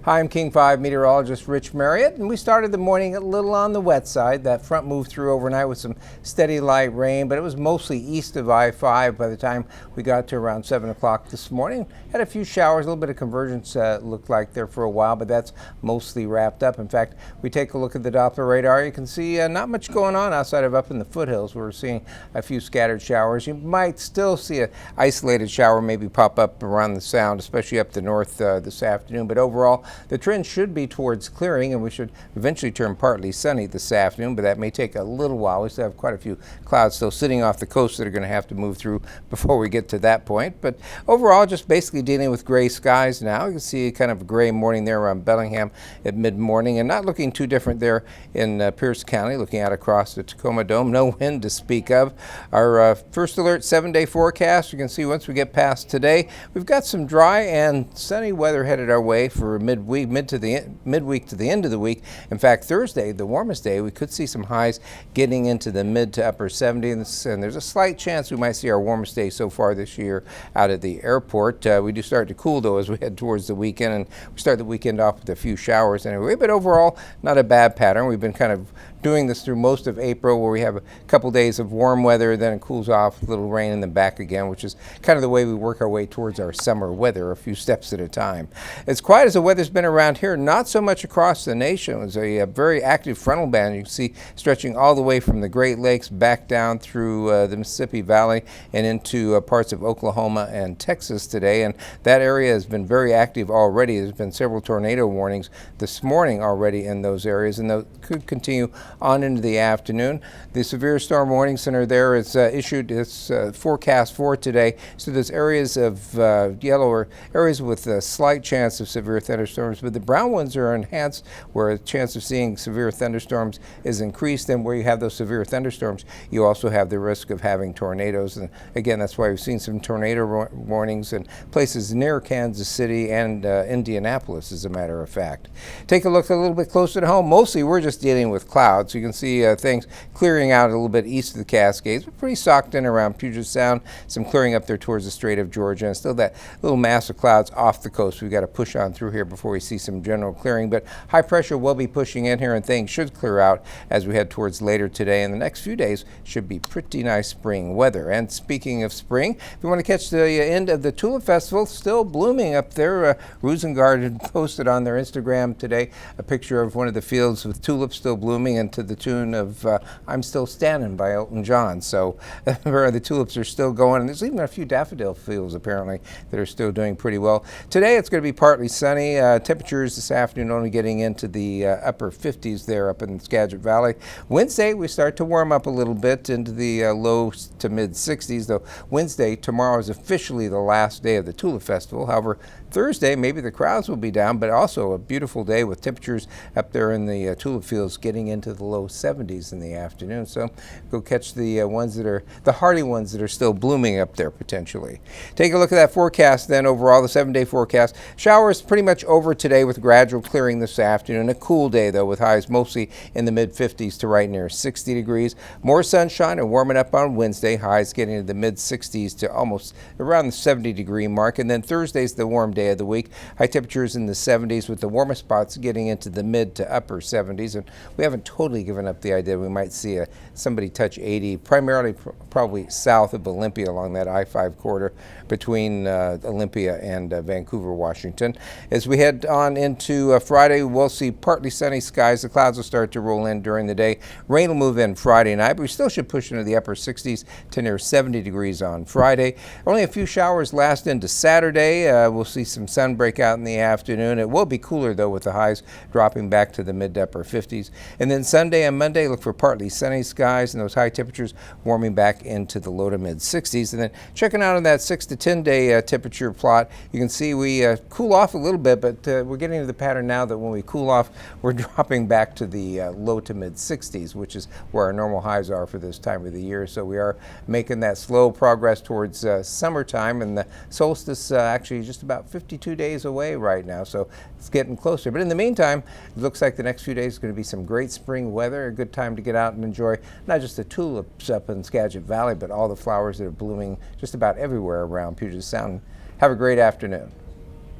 Hi, I'm King 5 meteorologist Rich Marriott, and we started the morning a little on the wet side. That front moved through overnight with some steady light rain, but it was mostly east of I-5 by the time we got to around 7 o'clock this morning. Had a few showers, a little bit of convergence looked like there for a while, but that's mostly wrapped up. In fact, we take a look at the Doppler radar. You can see not much going on outside of up in the foothills. We're seeing a few scattered showers. You might still see an isolated shower maybe pop up around the Sound, especially up the north this afternoon, but overall, the trend should be towards clearing, and we should eventually turn partly sunny this afternoon, but that may take a little while. We still have quite a few clouds still sitting off the coast that are going to have to move through before we get to that point. But overall, just basically dealing with gray skies now. You can see kind of a gray morning there around Bellingham at mid-morning, and not looking too different there in Pierce County, looking out across the Tacoma Dome. No wind to speak of. Our first alert 7-day forecast, you can see once we get past today, we've got some dry and sunny weather headed our way for midweek to the end of the week. In fact, Thursday, the warmest day, we could see some highs getting into the mid to upper 70s, and there's a slight chance we might see our warmest day so far this year out at the airport. We do start to cool though as we head towards the weekend, and we start the weekend off with a few showers anyway, but overall not a bad pattern. We've been kind of doing this through most of April, where we have a couple days of warm weather, then it cools off, a little rain, and then back again, which is kind of the way we work our way towards our summer weather, a few steps at a time. As quiet as the weather's been around here, not so much across the nation. There's a very active frontal band you can see stretching all the way from the Great Lakes back down through the Mississippi Valley and into parts of Oklahoma and Texas today, and that area has been very active already. There's been several tornado warnings this morning already in those areas, and those could continue on into the afternoon. The Severe Storm Warning Center there has issued its forecast for today. So there's areas of yellow, or areas with a slight chance of severe thunderstorms, but the brown ones are enhanced, where a chance of seeing severe thunderstorms is increased. And where you have those severe thunderstorms, you also have the risk of having tornadoes. And again, that's why we've seen some tornado warnings in places near Kansas City and Indianapolis, as a matter of fact. Take a look a little bit closer to home. Mostly we're just dealing with clouds. You can see things clearing out a little bit east of the Cascades, but pretty socked in around Puget Sound. Some clearing up there towards the Strait of Georgia, and still that little mass of clouds off the coast. We've got to push on through here before we see some general clearing, but high pressure will be pushing in here, and things should clear out as we head towards later today. And the next few days should be pretty nice spring weather. And speaking of spring, if you want to catch the end of the Tulip Festival, still blooming up there. Rosengard had posted on their Instagram today a picture of one of the fields with tulips still blooming, and to the tune of I'm Still Standing by Elton John. So the tulips are still going, and there's even a few daffodil fields apparently that are still doing pretty well. Today it's going to be partly sunny. Temperatures this afternoon only getting into the upper 50s there up in the Skagit Valley. Wednesday we start to warm up a little bit into the low to mid 60s, though Wednesday, tomorrow, is officially the last day of the Tulip Festival. However, Thursday maybe the crowds will be down, but also a beautiful day with temperatures up there in the tulip fields getting into the low 70s in the afternoon. So go catch the ones that are the hardy ones that are still blooming up there potentially. Take a look at that forecast then. Overall, the 7-day forecast, showers pretty much over today with gradual clearing this afternoon. A cool day though, with highs mostly in the mid 50s to right near 60 degrees. More sunshine and warming up on Wednesday, highs getting to the mid 60s to almost around the 70 degree mark. And then Thursday's the warm day of the week. High temperatures in the 70s, with the warmest spots getting into the mid to upper 70s. And we haven't totally given up the idea we might see somebody touch 80, primarily probably south of Olympia along that I-5 corridor between Olympia and Vancouver, Washington. As we head on into Friday, we'll see partly sunny skies. The clouds will start to roll in during the day. Rain will move in Friday night, but we still should push into the upper 60s to near 70 degrees on Friday. Only a few showers last into Saturday. We'll see some sun break out in the afternoon. It will be cooler though, with the highs dropping back to the mid to upper 50s. And then Sunday and Monday, look for partly sunny skies and those high temperatures warming back into the low to mid 60s. And then checking out on that 6 to 10 day temperature plot, you can see we cool off a little bit, but we're getting to the pattern now that when we cool off, we're dropping back to the low to mid 60s, which is where our normal highs are for this time of the year. So we are making that slow progress towards summertime, and the solstice actually just about 52 days away right now, so it's getting closer. But in the meantime, it looks like the next few days is going to be some great spring weather, a good time to get out and enjoy not just the tulips up in Skagit Valley, but all the flowers that are blooming just about everywhere around Puget Sound. Have a great afternoon.